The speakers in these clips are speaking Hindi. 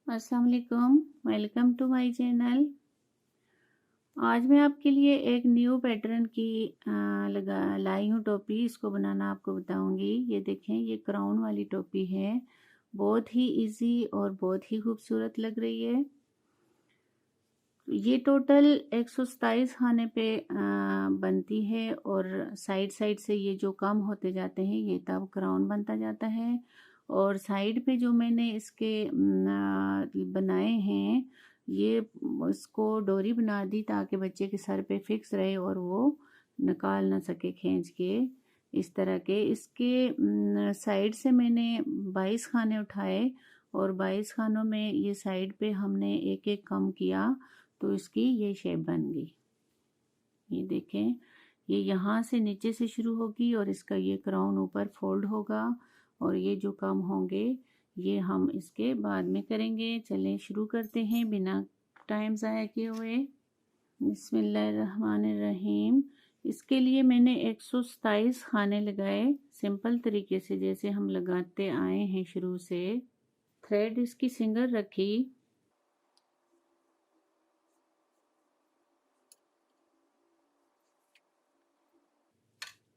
अस्सलाम वालेकुम, वेलकम टू माय चैनल। आज मैं आपके लिए एक न्यू पैटर्न की लाई हूँ टोपी। इसको बनाना आपको बताऊंगी। ये देखें, ये क्राउन वाली टोपी है। बहुत ही इजी और बहुत ही खूबसूरत लग रही है। ये टोटल 127 खाने पे बनती है और साइड साइड से ये जो कम होते जाते हैं ये तब क्राउन बनता जाता है। और साइड पे जो मैंने इसके बनाए हैं, ये इसको डोरी बना दी ताकि बच्चे के सर पे फिक्स रहे और वो निकाल ना सके खींच के। इस तरह के इसके साइड से मैंने 22 खाने उठाए और 22 खानों में ये साइड पे हमने एक एक कम किया तो इसकी ये शेप बन गई। ये देखें, ये यहाँ से नीचे से शुरू होगी और इसका ये क्राउन ऊपर फोल्ड होगा और ये जो कम होंगे ये हम इसके बाद में करेंगे। चलें शुरू करते हैं बिना टाइम ज़ाया किए हुए। बिस्मिल्लाहिर्रहमानिर्रहीम। इसके लिए मैंने 127 खाने लगाए सिंपल तरीके से जैसे हम लगाते आए हैं शुरू से। थ्रेड इसकी सिंगल रखी।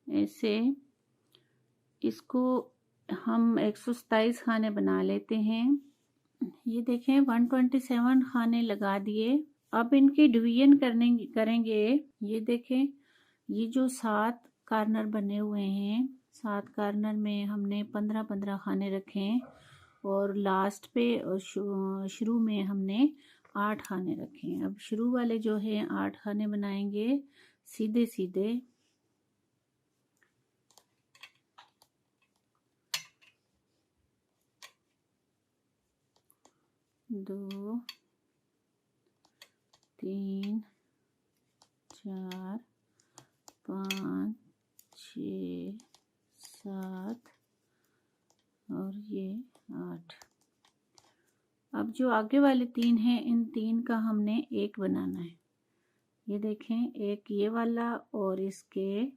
ऐसे इसको हम 127 खाने बना लेते हैं। ये देखें 127 खाने लगा दिए। अब इनकी डिवीजन करेंगे। ये देखें, ये जो 7 कार्नर बने हुए हैं, 7 कार्नर में हमने 15-15 खाने रखे और लास्ट पे शुरू में हमने 8 खाने रखे। अब शुरू वाले जो है 8 खाने बनाएंगे सीधे सीधे। दो, तीन, चार, 5, 6, 7 और ये 8। अब जो आगे वाले 3 हैं, इन 3 का हमने एक बनाना है। ये देखें, एक ये वाला और इसके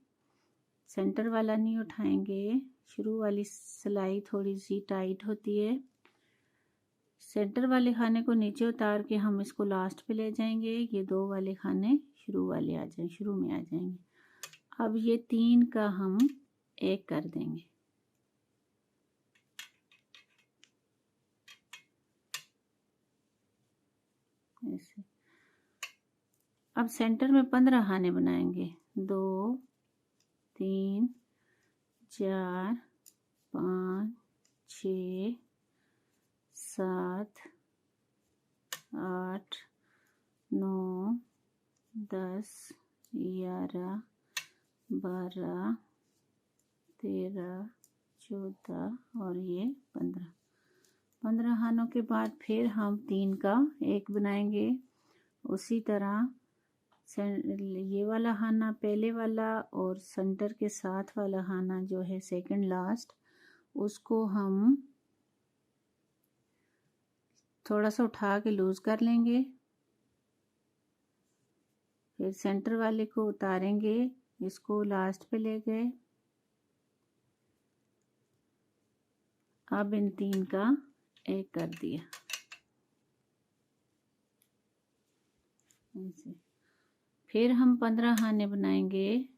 सेंटर वाला नहीं उठाएंगे। शुरू वाली सिलाई थोड़ी सी टाइट होती है। सेंटर वाले खाने को नीचे उतार के हम इसको लास्ट पे ले जाएंगे। ये 2 वाले खाने शुरू वाले आ जाएंगे, शुरू में आ जाएंगे। अब ये 3 का हम एक कर देंगे ऐसे। अब सेंटर में 15 खाने बनाएंगे। 2, 3, 4, 5, 6, 7, 8, 9, 10, 11, 12, 13, 14 और ये 15 खानों के बाद फिर हम 3 का एक बनाएंगे। उसी तरह ये वाला खाना पहले वाला और सेंटर के साथ वाला खाना जो है सेकंड लास्ट, उसको हम थोड़ा सा उठा के लूज कर लेंगे। फिर सेंटर वाले को उतारेंगे, इसको लास्ट पे ले गए। अब इन 3 का एक कर दिया ऐसे। फिर हम 15 खाने बनाएंगे।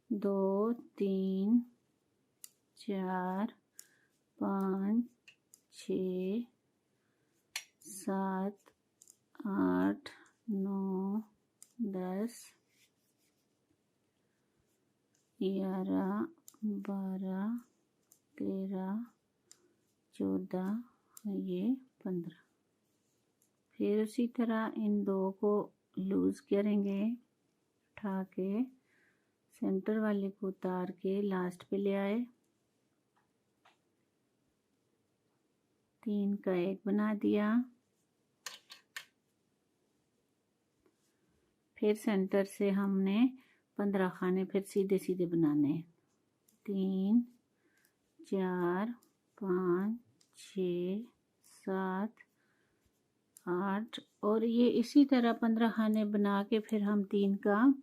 2, 3, 4, 5, 6, 7, 8, 9, 10, 11, 12, 13, 14, ये 15। फिर उसी तरह इन 2 को लूज करेंगे, उठा के सेंटर वाले को उतार के लास्ट पे ले आए। 3 का एक बना दिया। फिर सेंटर से हमने 15 खाने फिर सीधे सीधे बनाने हैं। 3, 4, 5, 6, 7, 8 और ये इसी तरह 15 खाने बना के फिर हम 3 का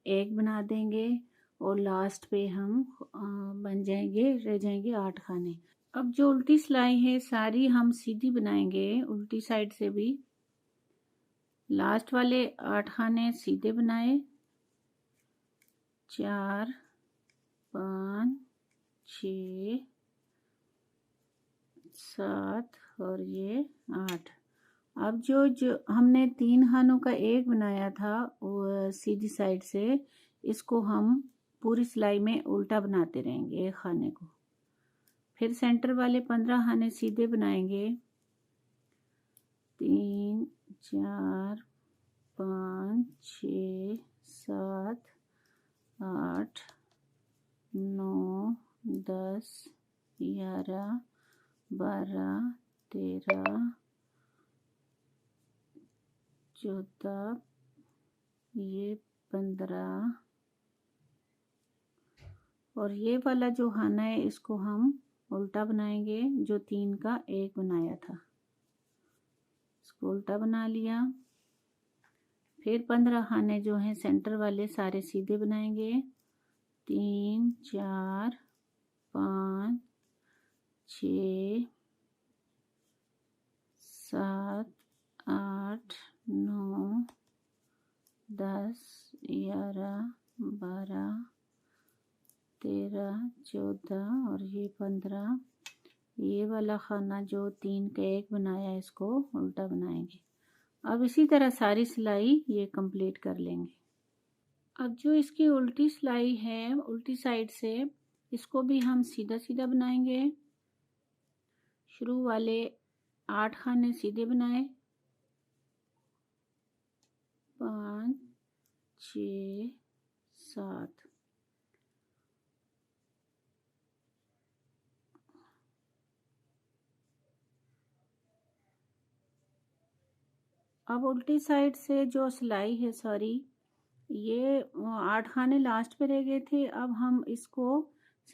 एक बना देंगे और लास्ट पे हम बन जाएंगे, रह जाएंगे 8 खाने। अब जो उल्टी सिलाई है सारी हम सीधी बनाएंगे, उल्टी साइड से भी। लास्ट वाले 8 खाने सीधे बनाए, 4 5 6 7 और ये 8। अब जो हमने 3 खानों का एक बनाया था वो सीधी साइड से, इसको हम पूरी सिलाई में उल्टा बनाते रहेंगे एक खाने को। फिर सेंटर वाले 15 खाने सीधे बनाएंगे, 3 4 5 6 7 8 9 10 11 12 13 14, ये 15 और ये वाला जो खाना है इसको हम उल्टा बनाएंगे, जो 3 का एक बनाया था इसको उल्टा बना लिया। फिर 15 खाने जो हैं सेंटर वाले सारे सीधे बनाएंगे, 3 4 5 6 7 8 9 10 11 12 13 14 और ये 15। ये वाला खाना जो 3 का एक बनाया इसको उल्टा बनाएंगे। अब इसी तरह सारी सिलाई ये कंप्लीट कर लेंगे। अब जो इसकी उल्टी सिलाई है उल्टी साइड से, इसको भी हम सीधा सीधा बनाएंगे। शुरू वाले 8 खाने सीधे बनाए, 5 6 7। अब उल्टी साइड से जो सिलाई है सारी, ये 8 खाने लास्ट पे रह गए थे। अब हम इसको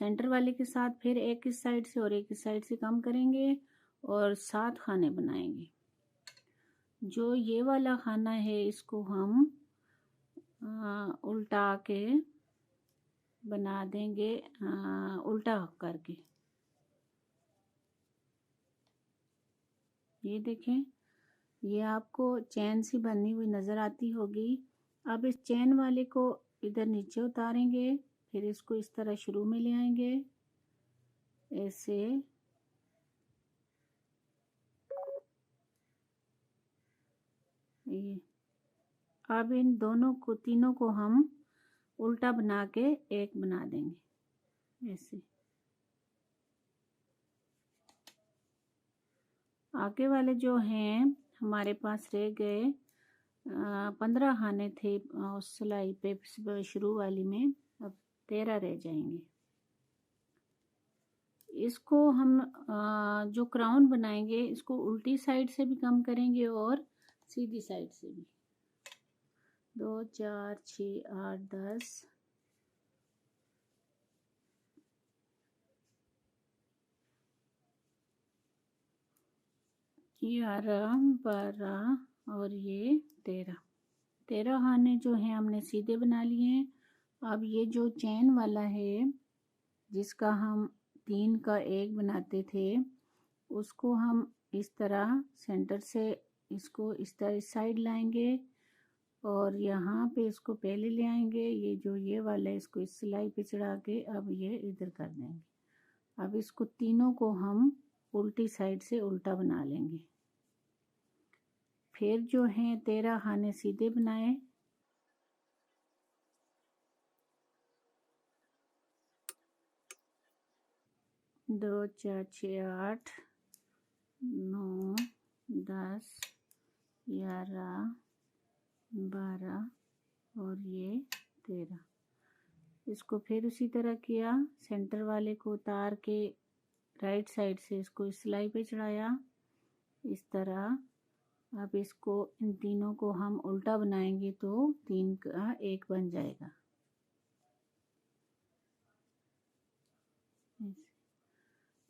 सेंटर वाले के साथ फिर एक इस साइड से और एक इस साइड से कम करेंगे और 7 खाने बनाएंगे। जो ये वाला खाना है इसको हम उल्टा के बना देंगे, उल्टा करके। ये देखें, ये आपको चैन सी बनी हुई नज़र आती होगी। अब इस चैन वाले को इधर नीचे उतारेंगे, फिर इसको इस तरह शुरू में ले आएंगे ऐसे। ये अब इन दोनों को, तीनों को हम उल्टा बना के एक बना देंगे ऐसे। आगे वाले जो हैं हमारे पास रह गए 15 खाने थे उस सिलाई पे शुरू वाली में, अब 13 रह जाएंगे। इसको हम जो क्राउन बनाएंगे इसको उल्टी साइड से भी कम करेंगे और सीधी साइड से भी। 2 4 6 8 10 11 12 और ये 13 खाने जो हैं हमने सीधे बना लिए हैं। अब ये जो चैन वाला है जिसका हम 3 का एक बनाते थे, उसको हम इस तरह सेंटर से इसको इस तरह इस साइड लाएंगे और यहाँ पे इसको पहले ले आएंगे। ये वाला है इसको इस सिलाई पे चढ़ा के अब ये इधर कर देंगे। अब इसको तीनों को हम उल्टी साइड से उल्टा बना लेंगे। फिर जो हैं 13 खाने सीधे बनाए, दो 4 6 8 9 10 11 12 और ये 13। इसको फिर उसी तरह किया, सेंटर वाले को उतार के राइट साइड से इसको इस सिलाई पे चढ़ाया इस तरह। अब इसको इन तीनों को हम उल्टा बनाएंगे तो 3 का एक बन जाएगा।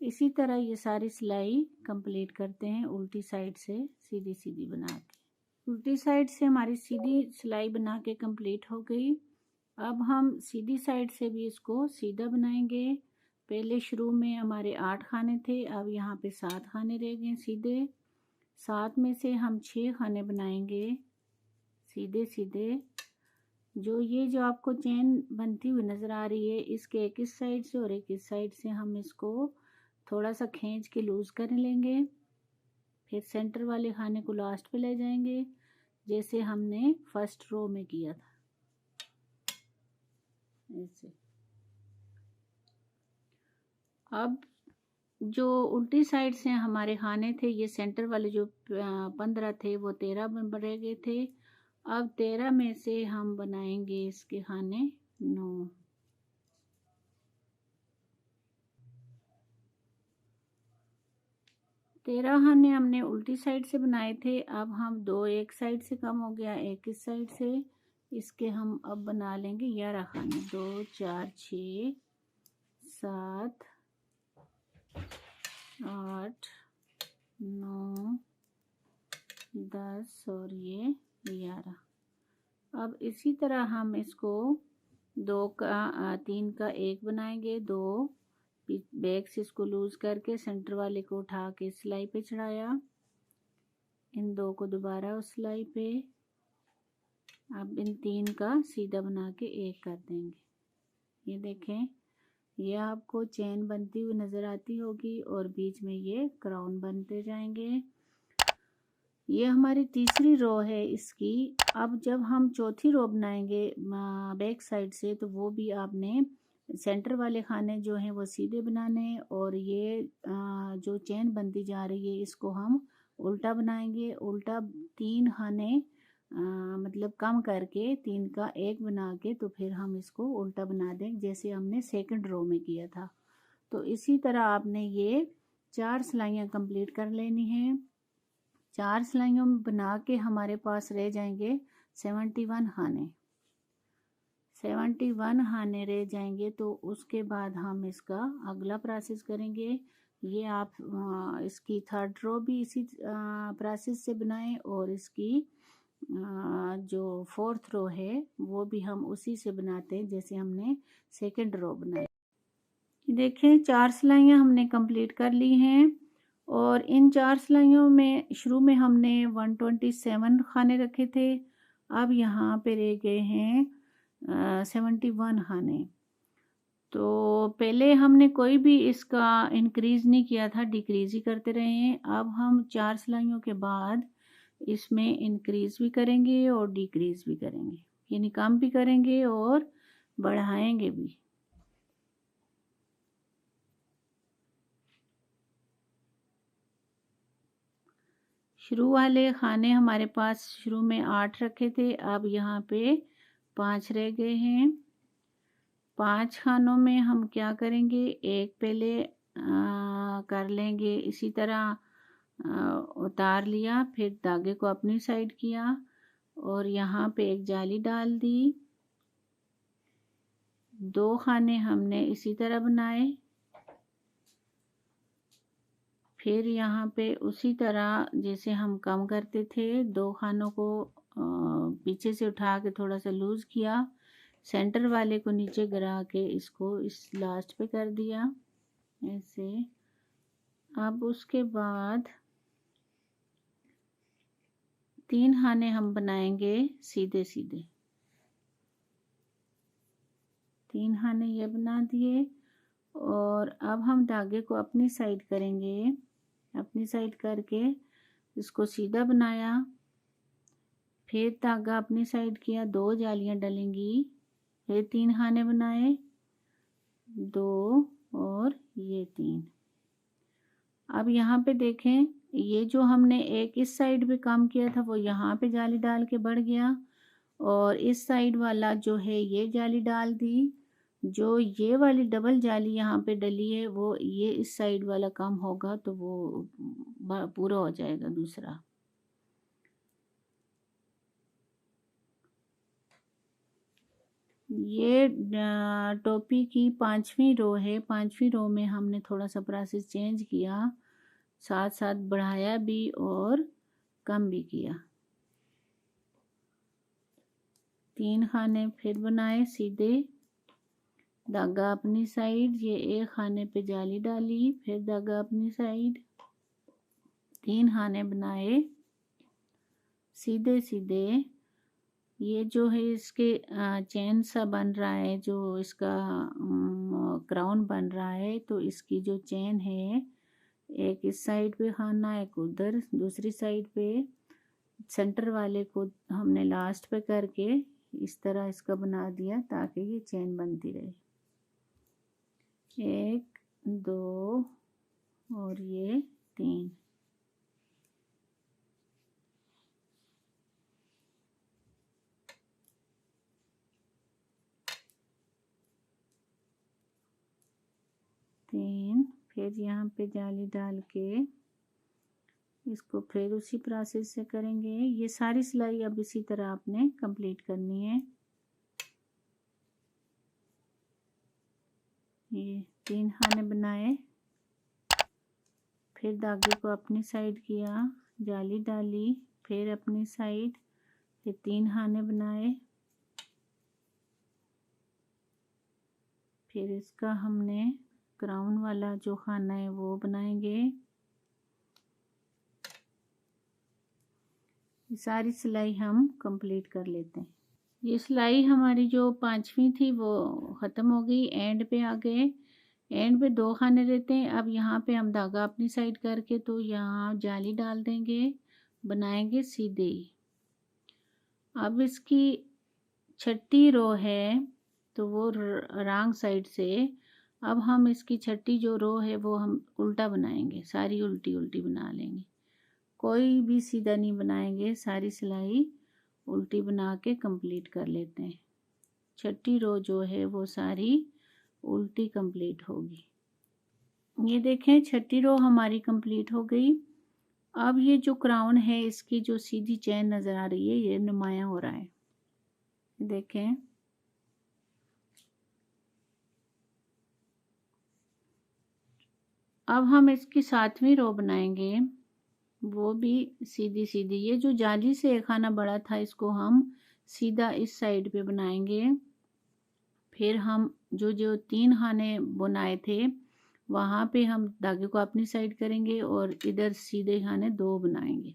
इसी तरह ये सारी सिलाई कंप्लीट करते हैं उल्टी साइड से सीधी सीधी बना के। उल्टी साइड से हमारी सीधी सिलाई बना के कंप्लीट हो गई। अब हम सीधी साइड से भी इसको सीधा बनाएंगे। पहले शुरू में हमारे 8 खाने थे, अब यहाँ पे 7 खाने रह गए सीधे। 7 में से हम 6 खाने बनाएंगे सीधे सीधे। जो आपको चेन बनती हुई नज़र आ रही है, इसके एक इस साइड से और एक इस साइड से हम इसको थोड़ा सा खींच के लूज़ कर लेंगे। फिर सेंटर वाले खाने को लास्ट पे ले जाएंगे, जैसे हमने फर्स्ट रो में किया था ऐसे। अब जो उल्टी साइड से हमारे खाने थे, ये सेंटर वाले जो 15 थे वो 13 रह गए थे। अब 13 में से हम बनाएंगे इसके खाने 9। तेरह खाने हमने उल्टी साइड से बनाए थे। अब हम 2 एक साइड से कम हो गया, एक इस साइड से, इसके हम अब बना लेंगे 11 खाने। 2 4 6 7 8 9 10 और ये 11। अब इसी तरह हम इसको 2 का 3 का 1 बनाएंगे। 2 बैक से इसको लूज करके सेंटर वाले को उठा के सिलाई पे चढ़ाया, इन 2 को दोबारा उस सिलाई पे। अब इन 3 का सीधा बना के 1 कर देंगे। ये देखें, ये आपको चेन बनती हुई नज़र आती होगी और बीच में ये क्राउन बनते जाएंगे। ये हमारी तीसरी रो है इसकी। अब जब हम चौथी रो बनाएंगे बैक साइड से, तो वो भी आपने सेंटर वाले खाने जो हैं वो सीधे बनाने, और ये जो चेन बनती जा रही है इसको हम उल्टा बनाएंगे। उल्टा 3 खाने मतलब कम करके 3 का 1 बना के, तो फिर हम इसको उल्टा बना दें जैसे हमने सेकंड रो में किया था। तो इसी तरह आपने ये 4 सिलाइयाँ कंप्लीट कर लेनी हैं। 4 सिलाइयों में बना के हमारे पास रह जाएंगे 71 खाने। 71 खाने रह जाएंगे, तो उसके बाद हम इसका अगला प्रोसेस करेंगे। ये आप इसकी थर्ड रो भी इसी प्रोसेस से बनाएं, और इसकी जो फोर्थ रो है वो भी हम उसी से बनाते हैं जैसे हमने सेकंड रो बनाई। देखें, 4 सिलाइयाँ हमने कंप्लीट कर ली हैं, और इन 4 सिलाइयों में शुरू में हमने 127 खाने रखे थे। अब यहाँ पे रह गए हैं 71 खाने। तो पहले हमने कोई भी इसका इंक्रीज़ नहीं किया था, डिक्रीज़ ही करते रहे हैं। अब हम 4 सिलाइयों के बाद इसमें इंक्रीज़ भी करेंगे और डिक्रीज़ भी करेंगे, यानी कम भी करेंगे और बढ़ाएंगे भी। शुरू वाले खाने हमारे पास शुरू में 8 रखे थे, अब यहाँ पे 5 रह गए हैं। 5 खानों में हम क्या करेंगे, एक पहले कर लेंगे इसी तरह, उतार लिया, फिर धागे को अपनी साइड किया और यहाँ पे एक जाली डाल दी। 2 खाने हमने इसी तरह बनाए, फिर यहाँ पे उसी तरह जैसे हम कम करते थे, 2 खानों को पीछे से उठा के थोड़ा सा लूज किया, सेंटर वाले को नीचे गिरा के इसको इस लास्ट पे कर दिया ऐसे। अब उसके बाद 3 खाने हम बनाएंगे सीधे सीधे। 3 खाने ये बना दिए, और अब हम धागे को अपनी साइड करेंगे। अपनी साइड करके इसको सीधा बनाया, फिर धागा अपनी साइड किया, 2 जालियां डलेंगी, फिर 3 खाने बनाए, 2 और ये 3। अब यहाँ पे देखें, ये जो हमने एक इस साइड पे काम किया था वो यहाँ पे जाली डाल के बढ़ गया, और इस साइड वाला जो है ये जाली डाल दी। जो ये वाली डबल जाली यहाँ पे डली है वो ये इस साइड वाला कम होगा, तो वो पूरा हो जाएगा दूसरा। ये टोपी की 5वीं रो है। 5वीं रो में हमने थोड़ा सा प्रोसेस चेंज किया, साथ साथ बढ़ाया भी और कम भी किया। 3 खाने फिर बनाए सीधे, धागा अपनी साइड, ये एक खाने पे जाली डाली, फिर धागा अपनी साइड, 3 खाने बनाए सीधे सीधे। ये जो है इसके चैन सा बन रहा है, जो इसका क्राउन बन रहा है, तो इसकी जो चैन है, एक इस साइड पे खाना, एक उधर दूसरी साइड पे, सेंटर वाले को हमने लास्ट पे करके इस तरह इसका बना दिया ताकि ये चैन बनती रहे। 1 2 और ये 3। फिर यहाँ पे जाली डाल के इसको फिर उसी प्रोसेस से करेंगे। ये सारी सिलाई अब इसी तरह आपने कंप्लीट करनी है। ये 3 खाने बनाए, फिर धागे को अपनी साइड किया, जाली डाली, फिर अपनी साइड, फिर 3 खाने बनाए, फिर इसका हमने क्राउन वाला जो खाना है वो बनाएंगे। ये सारी सिलाई हम कंप्लीट कर लेते हैं। ये सिलाई हमारी जो 5वीं थी वो ख़त्म हो गई, एंड पे आ गए। एंड पे 2 खाने रहते हैं। अब यहाँ पे हम धागा अपनी साइड करके तो यहाँ जाली डाल देंगे, बनाएंगे सीधे। अब इसकी छठी रो है तो वो रॉन्ग साइड से, अब हम इसकी छठी जो रो है वो हम उल्टा बनाएंगे, सारी उल्टी उल्टी बना लेंगे, कोई भी सीधा नहीं बनाएंगे, सारी सिलाई उल्टी बना के कंप्लीट कर लेते हैं। छठी रो जो है वो सारी उल्टी कंप्लीट होगी। ये देखें छठी रो हमारी कंप्लीट हो गई। अब ये जो क्राउन है इसकी जो सीधी चैन नज़र आ रही है ये नुमाया हो रहा है, देखें। अब हम इसकी 7वीं रो बनाएंगे, वो भी सीधी सीधी। ये जो जाली से एक खाना बड़ा था इसको हम सीधा इस साइड पे बनाएंगे। फिर हम जो जो 3 खाने बनाए थे वहाँ पे हम धागे को अपनी साइड करेंगे और इधर सीधे खाने 2 बनाएंगे,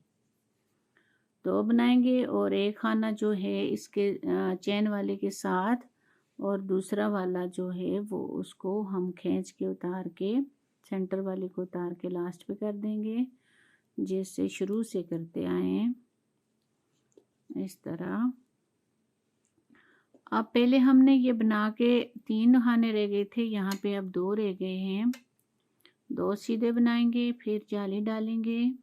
2 बनाएंगे और एक खाना जो है इसके चैन वाले के साथ और दूसरा वाला जो है वो उसको हम खींच के उतार के सेंटर वाले को उतार के लास्ट पे कर देंगे, जैसे शुरू से करते आए हैं इस तरह। अब पहले हमने ये बना के 3 खाने रह गए थे, यहाँ पे अब 2 रह गए हैं। 2 सीधे बनाएंगे, फिर जाली डालेंगे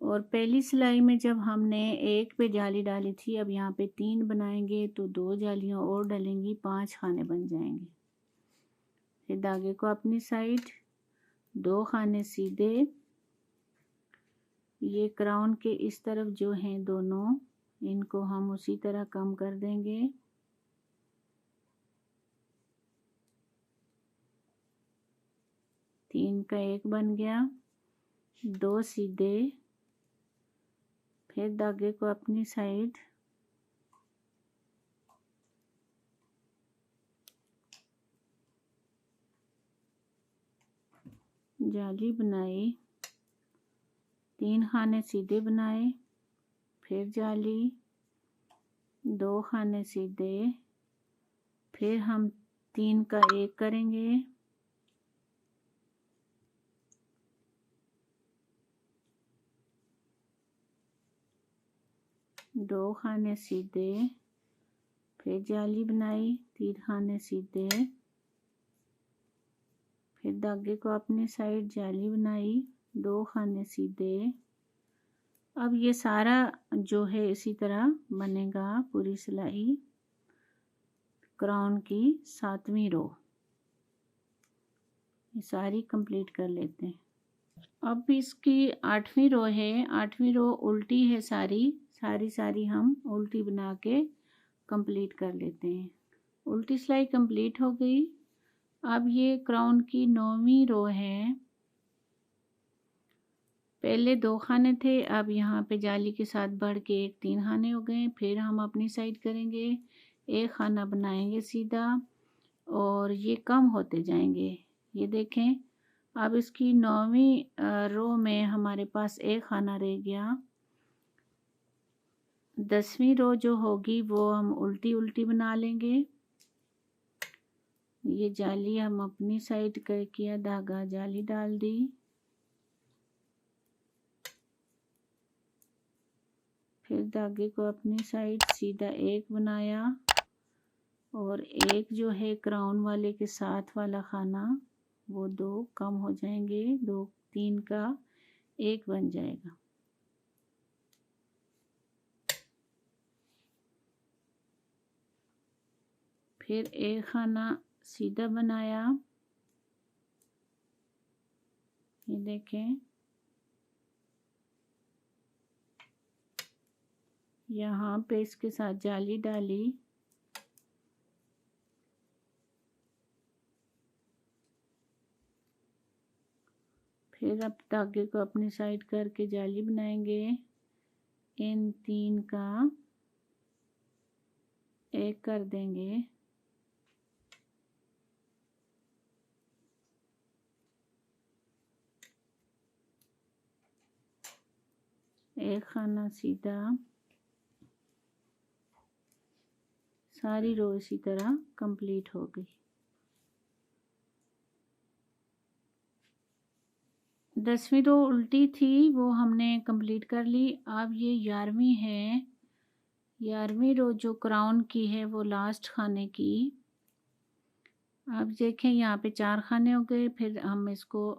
और पहली सिलाई में जब हमने 1 पे जाली डाली थी, अब यहाँ पे 3 बनाएंगे तो 2 जालियाँ और डालेंगी, 5 खाने बन जाएंगे। फिर धागे को अपनी साइड, 2 खाने सीधे, ये क्राउन के इस तरफ जो हैं दोनों, इनको हम उसी तरह कम कर देंगे। तीन का 1 बन गया, 2 सीधे, फिर धागे को अपनी साइड, जाली बनाई, 3 खाने सीधे बनाए, फिर जाली, 2 खाने सीधे, फिर हम 3 का 1 करेंगे, दो खाने सीधे, फिर जाली बनाई, 3 खाने सीधे, फिर धागे को अपनी साइड, जाली बनाई, 2 खाने सीधे। अब ये सारा जो है इसी तरह बनेगा पूरी सिलाई क्राउन की 7वीं रो, ये सारी कंप्लीट कर लेते हैं। अब इसकी 8वीं रो है, 8वीं रो उल्टी है, सारी हम उल्टी बना के कंप्लीट कर लेते हैं। उल्टी सिलाई कंप्लीट हो गई। अब ये क्राउन की 9वीं रो है, पहले 2 खाने थे, अब यहाँ पे जाली के साथ बढ़ के 3 खाने हो गए। फिर हम अपनी साइड करेंगे, एक खाना बनाएंगे सीधा और ये कम होते जाएंगे। ये देखें, अब इसकी 9वीं रो में हमारे पास एक खाना रह गया। 10वीं रो जो होगी वो हम उल्टी उल्टी बना लेंगे। ये जाली हम अपनी साइड का किया, धागा जाली डाल दी, फिर धागे को अपनी साइड सीधा एक बनाया और एक जो है क्राउन वाले के साथ वाला खाना वो 2 कम हो जाएंगे, 2 3 का 1 बन जाएगा। फिर एक खाना सीधा बनाया, ये देखें, यहाँ पे इसके साथ जाली डाली, फिर अब धागे को अपनी साइड करके जाली बनाएंगे। इन 3 का 1 कर देंगे, एक खाना सीधा, सारी रो इसी तरह कंप्लीट हो गई। 10वीं रो उल्टी थी वो हमने कंप्लीट कर ली। अब ये 11वीं है, 11वीं रो जो क्राउन की है वो लास्ट खाने की। अब देखें यहाँ पे 4 खाने हो गए। फिर हम इसको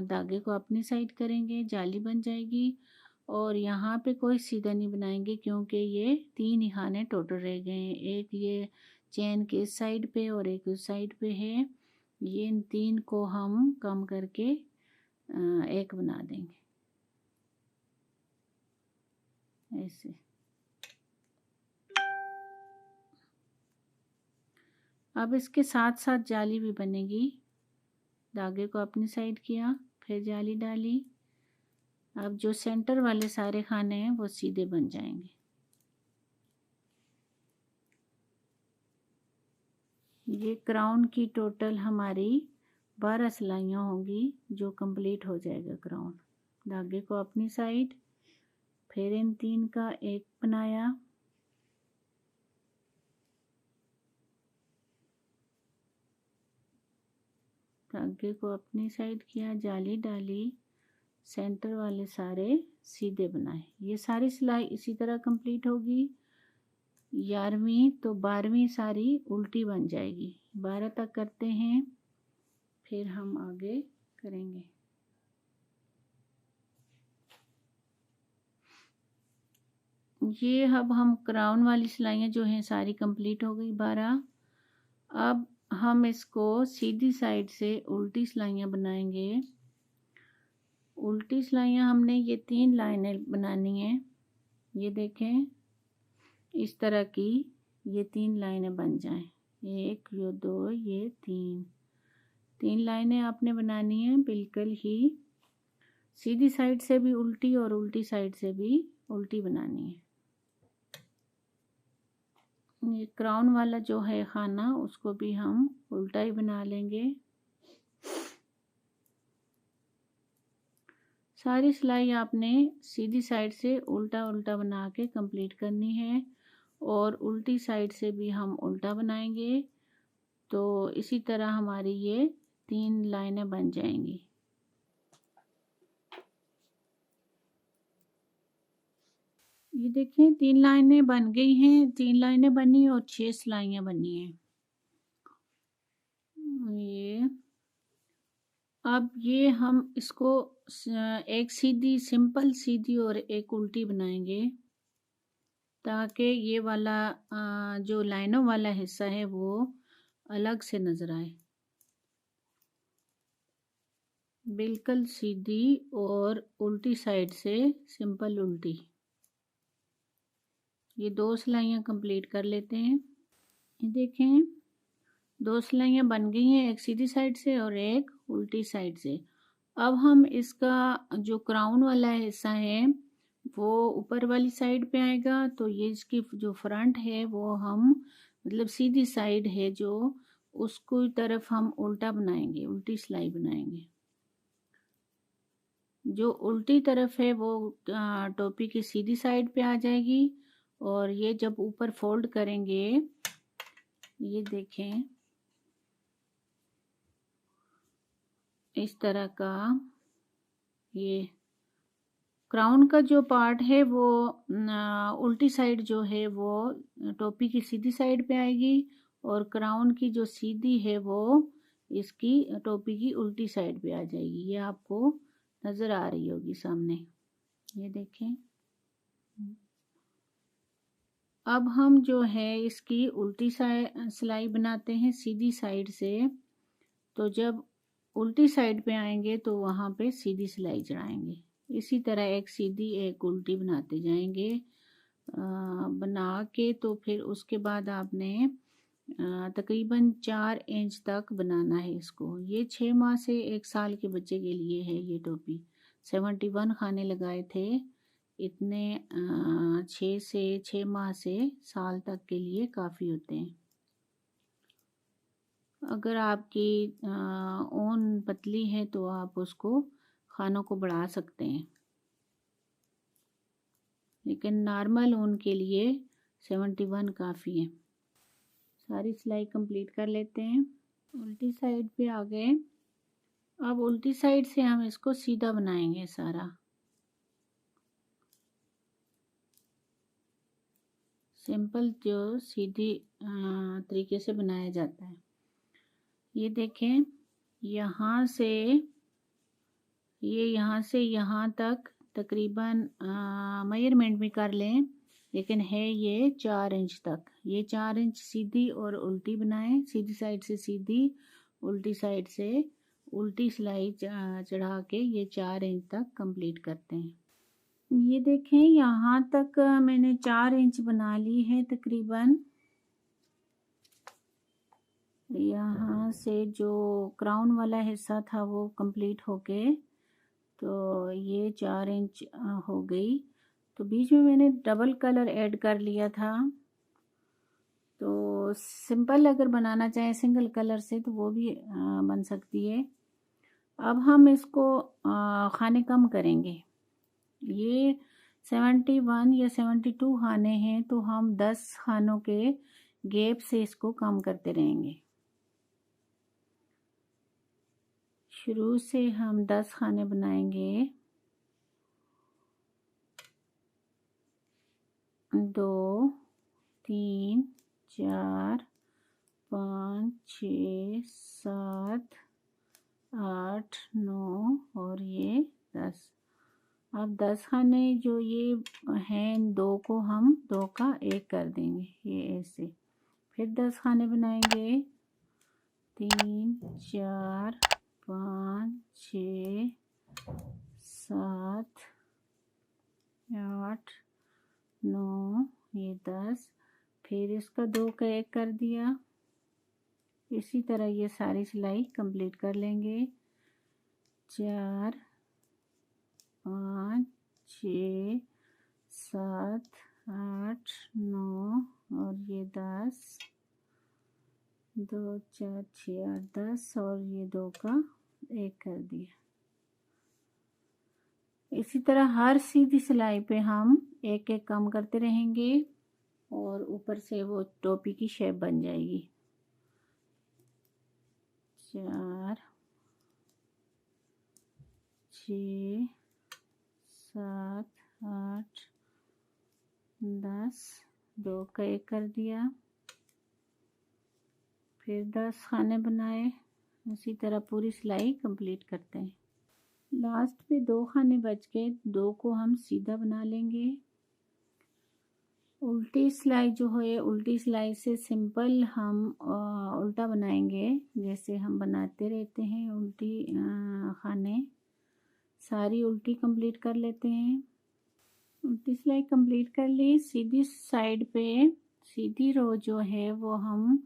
धागे को अपनी साइड करेंगे, जाली बन जाएगी और यहाँ पे कोई सीधा नहीं बनाएंगे क्योंकि ये 3 ही खाने टोटल रह गए हैं। एक ये चेन के इस साइड पे और एक उस साइड पे है। ये इन 3 को हम कम करके 1 बना देंगे ऐसे। अब इसके साथ साथ जाली भी बनेगी। धागे को अपनी साइड किया, फिर जाली डाली। अब जो सेंटर वाले सारे खाने हैं वो सीधे बन जाएंगे। ये क्राउन की टोटल हमारी 12 सिलाइयाँ होंगी जो कंप्लीट हो जाएगा क्राउन। धागे को अपनी साइड, फिर इन 3 का 1 बनाया, धागे को अपनी साइड किया, जाली डाली, सेंटर वाले सारे सीधे बनाए। ये सारी सिलाई इसी तरह कंप्लीट होगी। 11वीं तो 12वीं सारी उल्टी बन जाएगी। 12 तक करते हैं, फिर हम आगे करेंगे। ये अब हम क्राउन वाली सिलाइयाँ जो हैं सारी कंप्लीट हो गई 12। अब हम इसको सीधी साइड से उल्टी सिलाइयाँ बनाएंगे। उल्टी सिलाइयाँ हमने ये 3 लाइनें बनानी हैं। ये देखें, इस तरह की ये 3 लाइनें बन जाएं। 1, ये 2, ये 3 लाइनें आपने बनानी है बिल्कुल ही सीधी साइड से भी उल्टी और उल्टी साइड से भी उल्टी बनानी है। ये क्राउन वाला जो है खाना उसको भी हम उल्टा ही बना लेंगे। सारी सिलाई आपने सीधी साइड से उल्टा उल्टा बना के कंप्लीट करनी है और उल्टी साइड से भी हम उल्टा बनाएंगे। तो इसी तरह हमारी ये 3 लाइनें बन जाएंगी। ये देखें 3 लाइनें बन गई हैं। 3 लाइनें बनी और 6 सिलाइयाँ बनी हैं। ये अब ये हम इसको एक सीधी, सिंपल सीधी और एक उल्टी बनाएंगे ताकि ये वाला जो लाइनों वाला हिस्सा है वो अलग से नज़र आए। बिल्कुल सीधी और उल्टी साइड से सिंपल उल्टी। ये 2 सिलाइयाँ कंप्लीट कर लेते हैं। ये देखें 2 सिलाइयाँ बन गई हैं, एक सीधी साइड से और एक उल्टी साइड से। अब हम इसका जो क्राउन वाला हिस्सा है वो ऊपर वाली साइड पे आएगा, तो ये इसकी जो फ्रंट है वो हम मतलब सीधी साइड है जो, उसको तरफ हम उल्टा बनाएंगे, उल्टी सिलाई बनाएंगे। जो उल्टी तरफ है वो टोपी की सीधी साइड पे आ जाएगी, और ये जब ऊपर फोल्ड करेंगे, ये देखें इस तरह का, ये क्राउन का जो पार्ट है वो उल्टी साइड जो है वो टोपी की सीधी साइड पे आएगी, और क्राउन की जो सीधी है वो इसकी टोपी की उल्टी साइड पे आ जाएगी। ये आपको नज़र आ रही होगी सामने, ये देखें। अब हम जो है इसकी उल्टी सिलाई बनाते हैं सीधी साइड से। तो जब उल्टी साइड पे आएंगे तो वहाँ पे सीधी सिलाई चढ़ाएंगे। इसी तरह एक सीधी एक उल्टी बनाते जाएंगे। बना के तो फिर उसके बाद आपने तकरीबन 4 इंच तक बनाना है इसको। ये 6 माह से 1 साल के बच्चे के लिए है ये टोपी। 71 खाने लगाए थे, इतने 6 माह से साल तक के लिए काफ़ी होते हैं। अगर आपकी ऊन पतली है तो आप उसको खानों को बढ़ा सकते हैं, लेकिन नॉर्मल ऊन के लिए 71 काफ़ी है। सारी सिलाई कंप्लीट कर लेते हैं। उल्टी साइड पे आ गए। अब उल्टी साइड से हम इसको सीधा बनाएंगे सारा। सिंपल जो सीधी तरीके से बनाया जाता है। ये देखें, यहाँ से यहाँ तक तकरीबन मेजरमेंट भी कर लें, लेकिन है ये 4 इंच तक। ये 4 इंच सीधी और उल्टी बनाएं, सीधी साइड से सीधी, उल्टी साइड से उल्टी सिलाई चढ़ा के ये 4 इंच तक कंप्लीट करते हैं। ये देखें, यहाँ तक मैंने 4 इंच बना ली है तकरीबन। यहाँ से जो क्राउन वाला हिस्सा था वो कंप्लीट हो गए, तो ये 4 इंच हो गई। तो बीच में मैंने डबल कलर ऐड कर लिया था। तो सिंपल अगर बनाना चाहें सिंगल कलर से तो वो भी बन सकती है। अब हम इसको खाने कम करेंगे। ये 71 या 72 खाने हैं, तो हम 10 खानों के गैप से इसको कम करते रहेंगे। शुरू से हम 10 खाने बनाएंगे। 2 3 4 5 6 7 8 9 और ये 10। अब 10 खाने जो ये हैं, 2 को हम 2 का 1 कर देंगे, ये ऐसे। फिर 10 खाने बनाएंगे। 3 4 5 6 7 8 9, ये 10। फिर इसका 2 का 1 कर दिया। इसी तरह ये सारी सिलाई कंप्लीट कर लेंगे। 4 5 6 7 8 9 और ये 10। 2 4 6 8 10 और ये 2 का 1 कर दिया। इसी तरह हर सीधी सिलाई पे हम एक एक कम करते रहेंगे और ऊपर से वो टोपी की शेप बन जाएगी। 4 6 7 8 10, 2 का 1 कर दिया। फिर 10 खाने बनाए। इसी तरह पूरी सिलाई कंप्लीट करते हैं। लास्ट पे 2 खाने बच गए, 2 को हम सीधा बना लेंगे। उल्टी सिलाई जो है, उल्टी सिलाई से सिंपल हम उल्टा बनाएंगे, जैसे हम बनाते रहते हैं उल्टी खाने। सारी उल्टी कंप्लीट कर लेते हैं। उल्टी सिलाई कंप्लीट कर ली। सीधी साइड पे सीधी रो जो है वो हम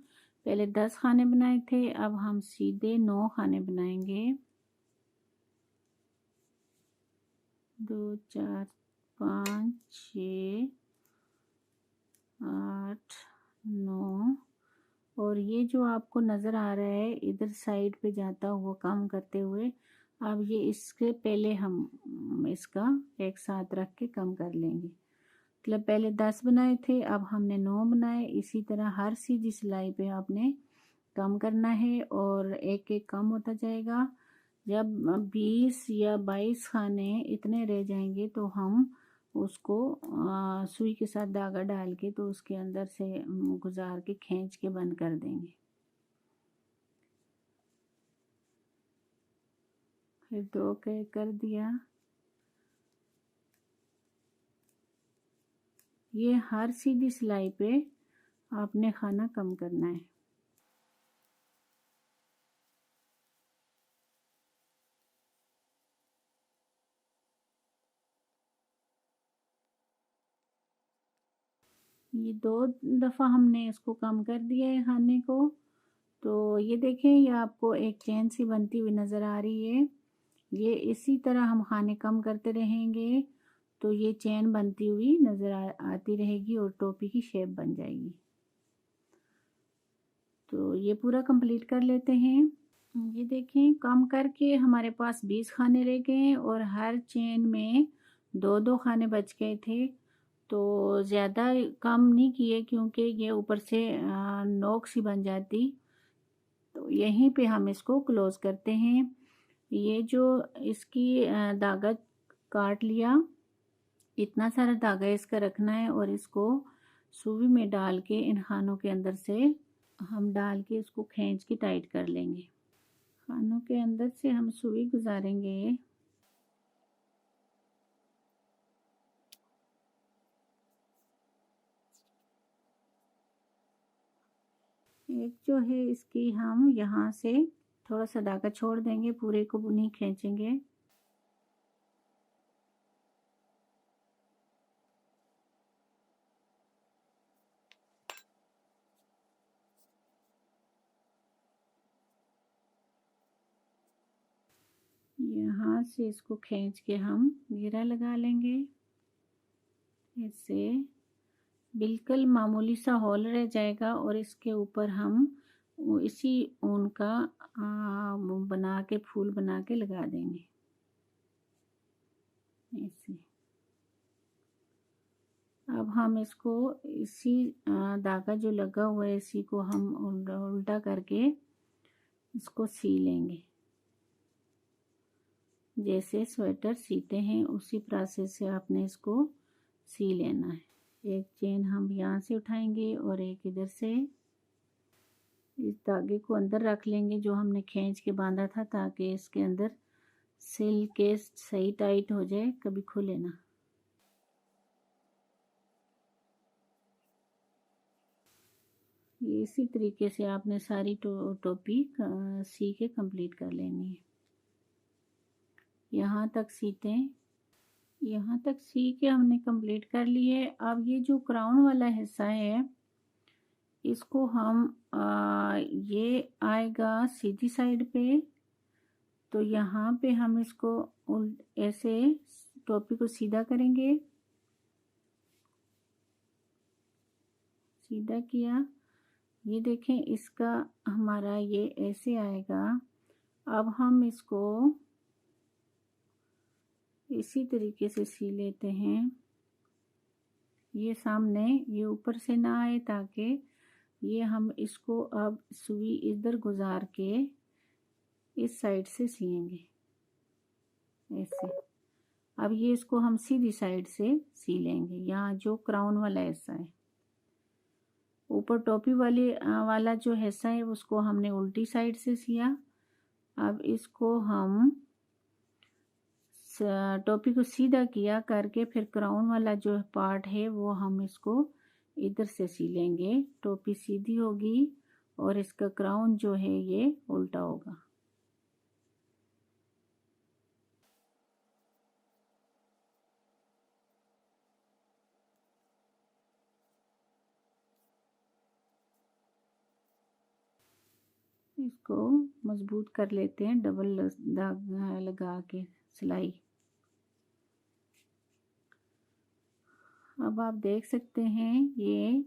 पहले 10 खाने बनाए थे, अब हम सीधे 9 खाने बनाएंगे। 2 4 5 6 8 9। और ये जो आपको नज़र आ रहा है इधर साइड पे जाता हुआ काम करते हुए, अब ये इसके पहले हम इसका एक साथ रख के कम कर लेंगे। मतलब पहले 10 बनाए थे, अब हमने 9 बनाए। इसी तरह हर सीधी सिलाई पे आपने कम करना है और एक एक कम होता जाएगा। जब 20 या 22 खाने इतने रह जाएंगे तो हम उसको सुई के साथ धागा डाल के तो उसके अंदर से गुजार के खींच के बंद कर देंगे। फिर 2 कर दिया। ये हर सीधी सिलाई पे आपने खाना कम करना है। ये 2 दफ़ा हमने इसको कम कर दिया है खाने को। तो ये देखें, ये आपको एक चेन सी बनती हुई नज़र आ रही है। ये इसी तरह हम खाने कम करते रहेंगे तो ये चेन बनती हुई नज़र आती रहेगी और टोपी की शेप बन जाएगी। तो ये पूरा कंप्लीट कर लेते हैं। ये देखें, कम करके हमारे पास 20 खाने रह गए और हर चेन में 2-2 खाने बच गए थे। तो ज़्यादा कम नहीं किए क्योंकि ये ऊपर से नोक सी बन जाती। तो यहीं पे हम इसको क्लोज़ करते हैं। ये जो इसकी धागा काट लिया, इतना सारा धागा इसका रखना है और इसको सुई में डाल के इन खानों के अंदर से हम डाल के इसको खींच के टाइट कर लेंगे। खानों के अंदर से हम सुई गुजारेंगे। एक जो है इसकी हम यहाँ से थोड़ा सा धागा छोड़ देंगे, पूरे को नहीं खींचेंगे। यहाँ से इसको खींच के हम घेरा लगा लेंगे। ऐसे बिल्कुल मामूली सा हॉल रह जाएगा और इसके ऊपर हम इसी ऊन का बना के फूल बना के लगा देंगे ऐसे। अब हम इसको इसी धागा जो लगा हुआ है इसी को हम उल्टा करके इसको सी लेंगे। जैसे स्वेटर सीते हैं उसी प्रोसेस से आपने इसको सी लेना है। एक चेन हम यहाँ से उठाएंगे और एक इधर से इस धागे को अंदर रख लेंगे जो हमने खींच के बांधा था, ताकि इसके अंदर सिल के सही टाइट हो जाए, कभी खुले ना। ये इसी तरीके से आपने सारी टोपी सी के कंप्लीट कर लेनी है। यहाँ तक सीते हैं, यहाँ तक सी के हमने कंप्लीट कर ली है। अब ये जो क्राउन वाला हिस्सा है इसको हम ये आएगा सीधी साइड पे, तो यहाँ पे हम इसको ऐसे टोपी को सीधा करेंगे। सीधा किया, ये देखें इसका हमारा ये ऐसे आएगा। अब हम इसको इसी तरीके से सी लेते हैं। ये सामने ये ऊपर से ना आए, ताकि ये हम इसको अब सुई इधर गुजार के इस साइड से सिएंगे ऐसे। अब ये इसको हम सीधी साइड से सी लेंगे। यहाँ जो क्राउन वाला हिस्सा है, ऊपर टोपी वाला जो हिस्सा है उसको हमने उल्टी साइड से सिया। अब इसको हम टोपी को सीधा किया करके फिर क्राउन वाला जो पार्ट है वो हम इसको इधर से सी लेंगे। टोपी सीधी होगी और इसका क्राउन जो है ये उल्टा होगा। इसको मजबूत कर लेते हैं डबल धागा लगा के सिलाई। अब आप देख सकते हैं ये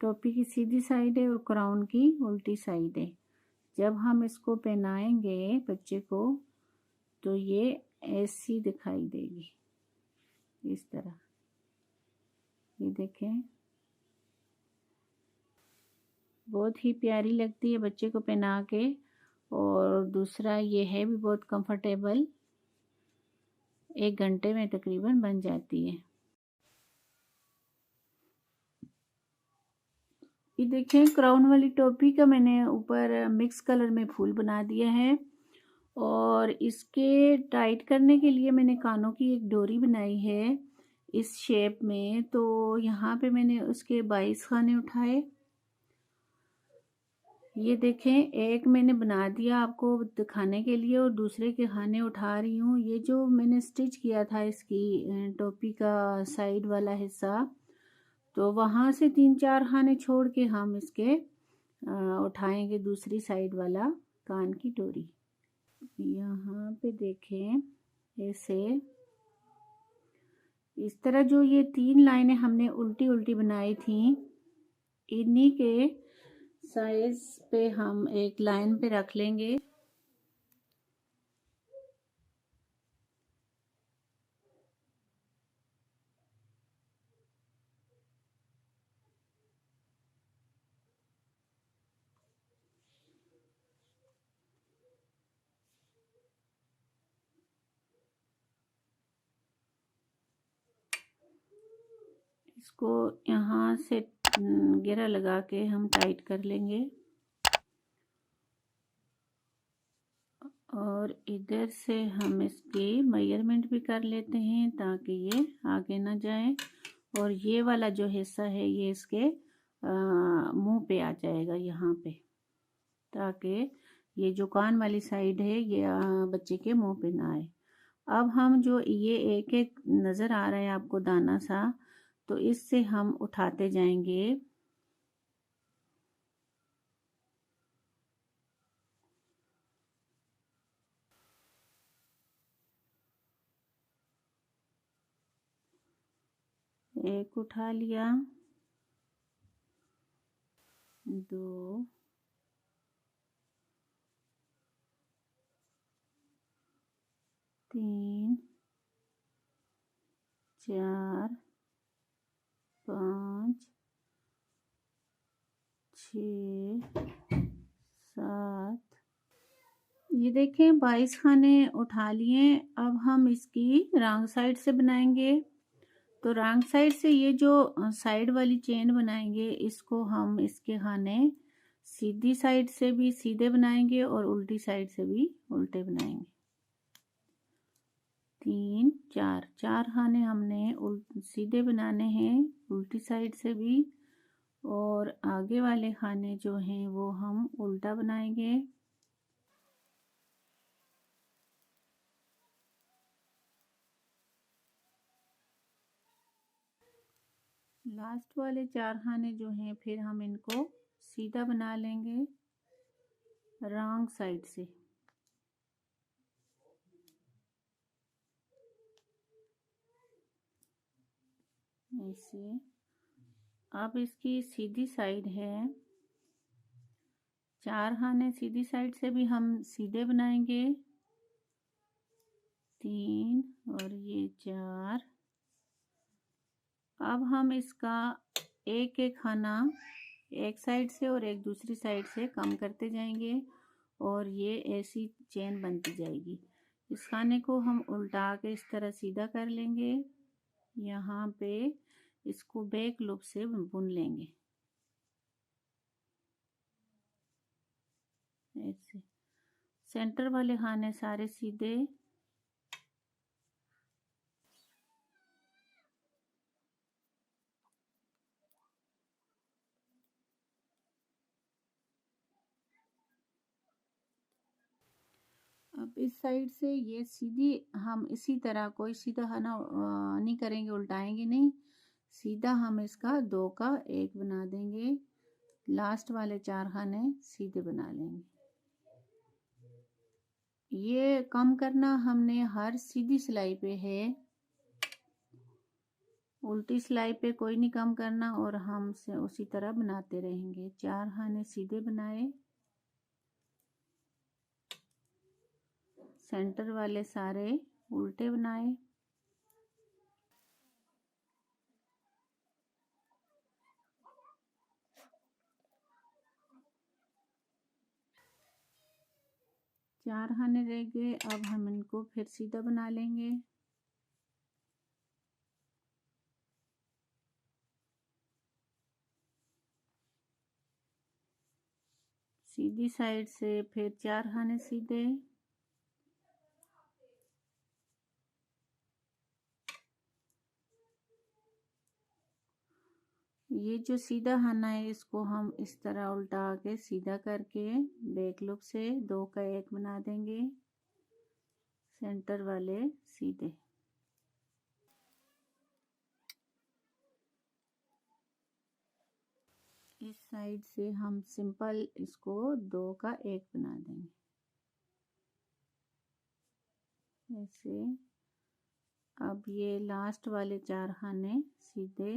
टोपी की सीधी साइड है और क्राउन की उल्टी साइड है। जब हम इसको पहनाएंगे बच्चे को तो ये ऐसी दिखाई देगी, इस तरह। ये देखें, बहुत ही प्यारी लगती है बच्चे को पहना के। और दूसरा ये है भी बहुत कंफर्टेबल, 1 घंटे में तकरीबन बन जाती है। ये देखें, क्राउन वाली टोपी का मैंने ऊपर मिक्स कलर में फूल बना दिया है। और इसके टाइट करने के लिए मैंने कानों की एक डोरी बनाई है इस शेप में। तो यहाँ पे मैंने उसके 22 खाने उठाए। ये देखें, एक मैंने बना दिया आपको दिखाने के लिए और दूसरे के खाने उठा रही हूँ। ये जो मैंने स्टिच किया था इसकी टोपी का साइड वाला हिस्सा, तो वहाँ से 3-4 खाने छोड़ के हम इसके उठाएंगे दूसरी साइड वाला कान की डोरी। यहाँ पे देखें, ऐसे इस तरह जो ये 3 लाइनें हमने उल्टी उल्टी बनाई थी, इन्हीं के साइज पे हम एक लाइन पे रख लेंगे। इसको यहाँ से घेरा लगा के हम टाइट कर लेंगे और इधर से हम इसकी मेजरमेंट भी कर लेते हैं ताकि ये आगे ना जाए। और ये वाला जो हिस्सा है ये इसके मुंह पे आ जाएगा यहाँ पे, ताकि ये जो कान वाली साइड है ये बच्चे के मुंह पे ना आए। अब हम जो ये एक एक नज़र आ रहा है आपको दाना सा, तो इससे हम उठाते जाएंगे। एक उठा लिया, 2, 3, 4, 5, 6, 7। ये देखें 22 खाने उठा लिए। अब हम इसकी रॉन्ग साइड से बनाएंगे। तो रॉन्ग साइड से ये जो साइड वाली चेन बनाएंगे, इसको हम इसके खाने सीधी साइड से भी सीधे बनाएंगे और उल्टी साइड से भी उल्टे बनाएंगे। 3, 4 4 खाने हमने सीधे बनाने हैं उल्टी साइड से भी, और आगे वाले खाने जो हैं वो हम उल्टा बनाएंगे। लास्ट वाले 4 खाने जो हैं फिर हम इनको सीधा बना लेंगे रॉन्ग साइड से। ऐसे अब इसकी सीधी साइड है, 4 खाने सीधी साइड से भी हम सीधे बनाएंगे, 3 और ये 4। अब हम इसका एक एक खाना एक साइड से और एक दूसरी साइड से कम करते जाएंगे और ये ऐसी चेन बनती जाएगी। इस खाने को हम उल्टा के इस तरह सीधा कर लेंगे, यहाँ पे इसको बैक लूप से बुन लेंगे ऐसे। सेंटर वाले खाने सारे सीधे, अब इस साइड से ये सीधी हम इसी तरह कोई सीधा खाना नहीं करेंगे, उल्टाएंगे नहीं, सीधा हम इसका 2 का 1 बना देंगे। लास्ट वाले 4 खाने सीधे बना लेंगे। ये कम करना हमने हर सीधी सिलाई पे है। उल्टी सिलाई पे कोई नहीं कम करना और हम से उसी तरह बनाते रहेंगे। 4 खाने सीधे बनाए, सेंटर वाले सारे उल्टे बनाए। चार खाने रह गए, अब हम इनको फिर सीधा बना लेंगे। सीधी साइड से फिर 4 खाने सीधे, ये जो सीधा खाना है इसको हम इस तरह उल्टा के सीधा करके बैक लूप से 2 का 1 बना देंगे, सेंटर वाले सीधे। इस साइड से हम सिंपल इसको 2 का 1 बना देंगे ऐसे। अब ये लास्ट वाले 4 खाने सीधे,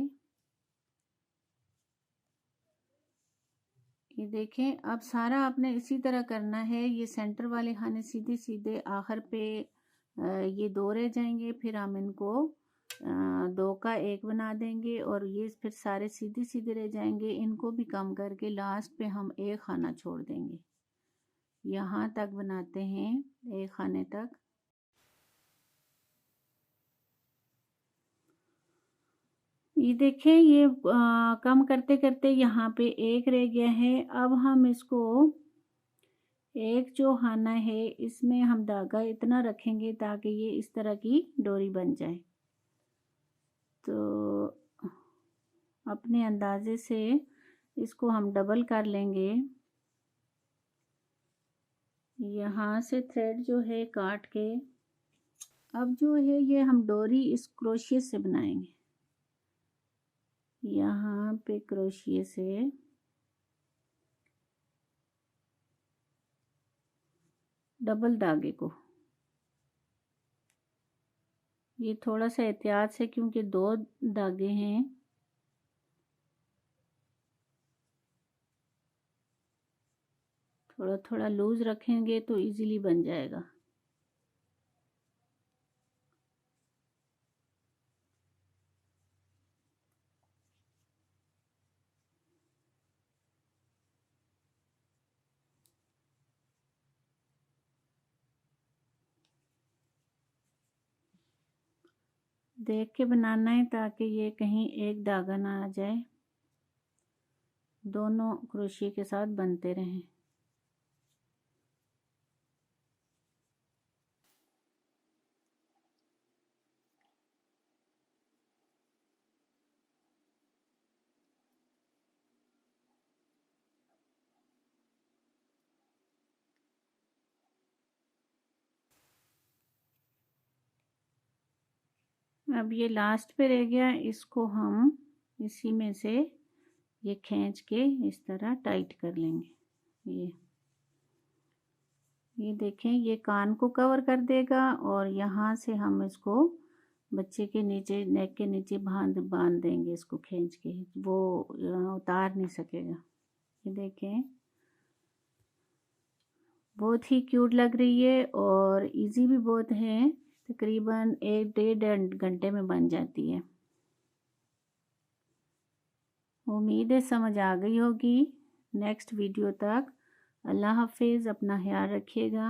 ये देखें। अब सारा आपने इसी तरह करना है। ये सेंटर वाले खाने सीधे सीधे, आखिर पे ये 2 रह जाएंगे, फिर हम इनको 2 का 1 बना देंगे और ये फिर सारे सीधे सीधे रह जाएंगे। इनको भी कम करके लास्ट पे हम 1 खाना छोड़ देंगे। यहाँ तक बनाते हैं 1 खाने तक। ये देखें, ये कम करते करते यहाँ पे 1 रह गया है। अब हम इसको एक जो खाना है इसमें हम धागा इतना रखेंगे ताकि ये इस तरह की डोरी बन जाए। तो अपने अंदाजे से इसको हम डबल कर लेंगे। यहाँ से थ्रेड जो है काट के, अब जो है ये हम डोरी इस क्रोशिया से बनाएंगे। यहाँ पे क्रोशिया से डबल धागे को, ये थोड़ा सा एहतियात से क्योंकि 2 धागे हैं, थोड़ा थोड़ा लूज रखेंगे तो इजीली बन जाएगा। देख के बनाना है ताकि ये कहीं एक धागा ना आ जाए, दोनों क्रोशिया के साथ बनते रहें। अब ये लास्ट पे रह गया, इसको हम इसी में से ये खींच के इस तरह टाइट कर लेंगे। ये देखें, ये कान को कवर कर देगा और यहाँ से हम इसको बच्चे के नीचे, नेक के नीचे बांध देंगे इसको खींच के, वो उतार नहीं सकेगा। ये देखें, बहुत ही क्यूट लग रही है और इजी भी बहुत है। तकरीबन 1-1.5 घंटे में बन जाती है। उम्मीद है समझ आ गई होगी। नेक्स्ट वीडियो तक अल्लाह हाफिज़, अपना ख्याल रखिएगा।